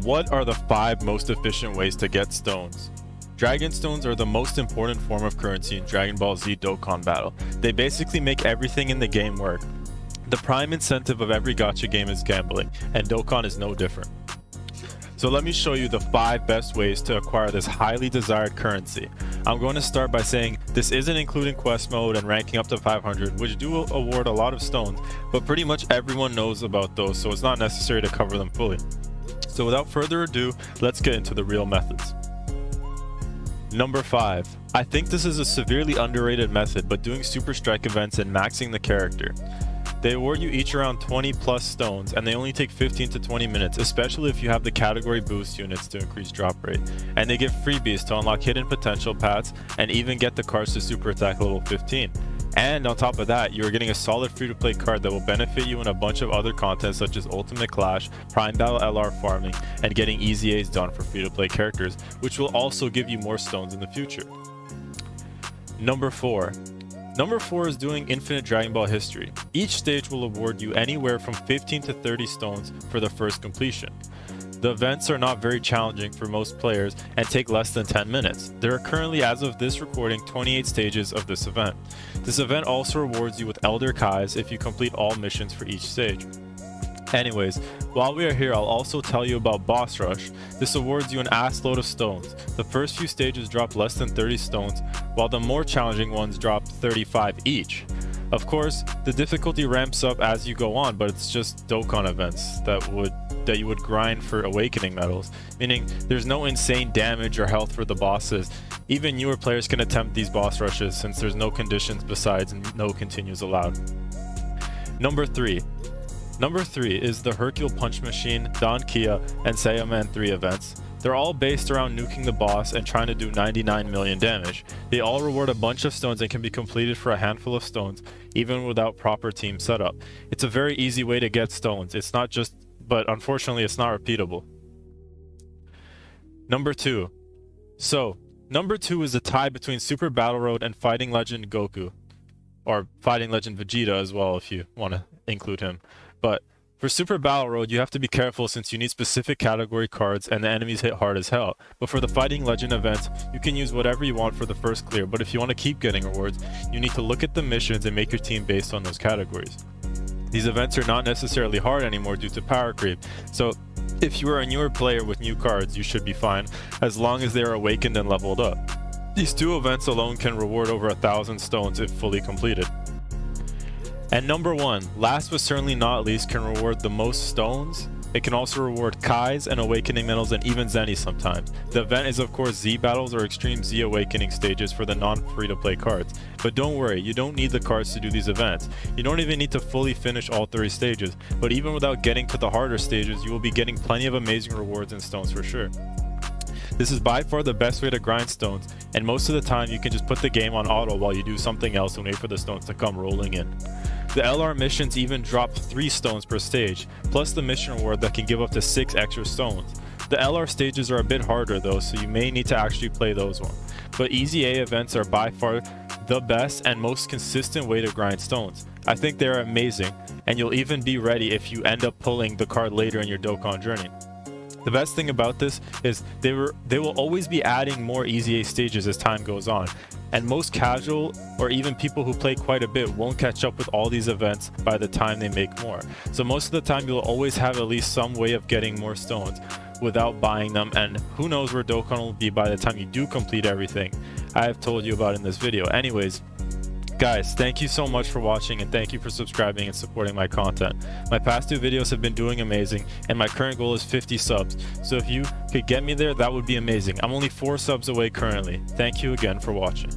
What are the 5 most efficient ways to get stones? Dragon stones are the most important form of currency in Dragon Ball Z Dokkan Battle. They basically make everything in the game work. The prime incentive of every gacha game is gambling, and Dokkan is no different. So let me show you the 5 best ways to acquire this highly desired currency. I'm going to start by saying this isn't including quest mode and ranking up to 500, which do award a lot of stones, but pretty much everyone knows about those, so it's not necessary to cover them fully. So without further ado, let's get into the real methods. Number 5. I think this is a severely underrated method, but doing super strike events and maxing the character. They award you each around 20 plus stones, and they only take 15 to 20 minutes, especially if you have the category boost units to increase drop rate. And they give freebies to unlock hidden potential paths and even get the cards to super attack level 15. And on top of that, you are getting a solid free-to-play card that will benefit you in a bunch of other content such as Ultimate Clash, Prime Battle LR farming, and getting easy A's done for free-to-play characters, which will also give you more stones in the future. Number 4. Number 4 is doing Infinite Dragon Ball History. Each stage will award you anywhere from 15 to 30 stones for the first completion. The events are not very challenging for most players and take less than 10 minutes. There are currently, as of this recording, 28 stages of this event. This event also rewards you with Elder Kais if you complete all missions for each stage. Anyways, while we are here, I'll also tell you about Boss Rush. This awards you an ass load of stones. The first few stages drop less than 30 stones, while the more challenging ones drop 35 each. Of course, the difficulty ramps up as you go on, but it's just Dokkan events that you would grind for awakening medals, meaning there's no insane damage or health for the bosses. Even newer players can attempt these boss rushes since there's no conditions besides and no continues allowed. Number 3 is the Hercule Punch Machine, Don Kia, and Saiyaman 3 events. They're all based around nuking the boss and trying to do 99 million damage. They all reward a bunch of stones and can be completed for a handful of stones, even without proper team setup. It's a very easy way to get stones. But unfortunately it's not repeatable. Number 2. So, number 2 is a tie between Super Battle Road and Fighting Legend Goku. Or Fighting Legend Vegeta as well if you want to include him. But for Super Battle Road, you have to be careful since you need specific category cards and the enemies hit hard as hell. But for the Fighting Legend events, you can use whatever you want for the first clear, but if you want to keep getting rewards, you need to look at the missions and make your team based on those categories. These events are not necessarily hard anymore due to power creep, so if you are a newer player with new cards, you should be fine, as long as they are awakened and leveled up. These 2 events alone can reward over 1,000 stones if fully completed. And number 1, last but certainly not least, can reward the most stones. It can also reward Kais and Awakening medals and even Zenny sometimes. The event is of course Z battles or Extreme Z Awakening stages for the non-free-to-play cards. But don't worry, you don't need the cards to do these events. You don't even need to fully finish all 3 stages, but even without getting to the harder stages, you will be getting plenty of amazing rewards and stones for sure. This is by far the best way to grind stones, and most of the time you can just put the game on auto while you do something else and wait for the stones to come rolling in. The LR missions even drop 3 stones per stage, plus the mission reward that can give up to 6 extra stones. The LR stages are a bit harder though, so you may need to actually play those ones. But Easy A events are by far the best and most consistent way to grind stones. I think they are amazing, and you'll even be ready if you end up pulling the card later in your Dokkan journey. The best thing about this is they will always be adding more Easy A stages as time goes on, and most casual or even people who play quite a bit won't catch up with all these events by the time they make more. So most of the time you'll always have at least some way of getting more stones without buying them, and who knows where Dokkan will be by the time you do complete everything I have told you about in this video. Anyways, guys, thank you so much for watching, and thank you for subscribing and supporting my content. My past 2 videos have been doing amazing, and my current goal is 50 subs. So if you could get me there, that would be amazing. I'm only 4 subs away currently. Thank you again for watching.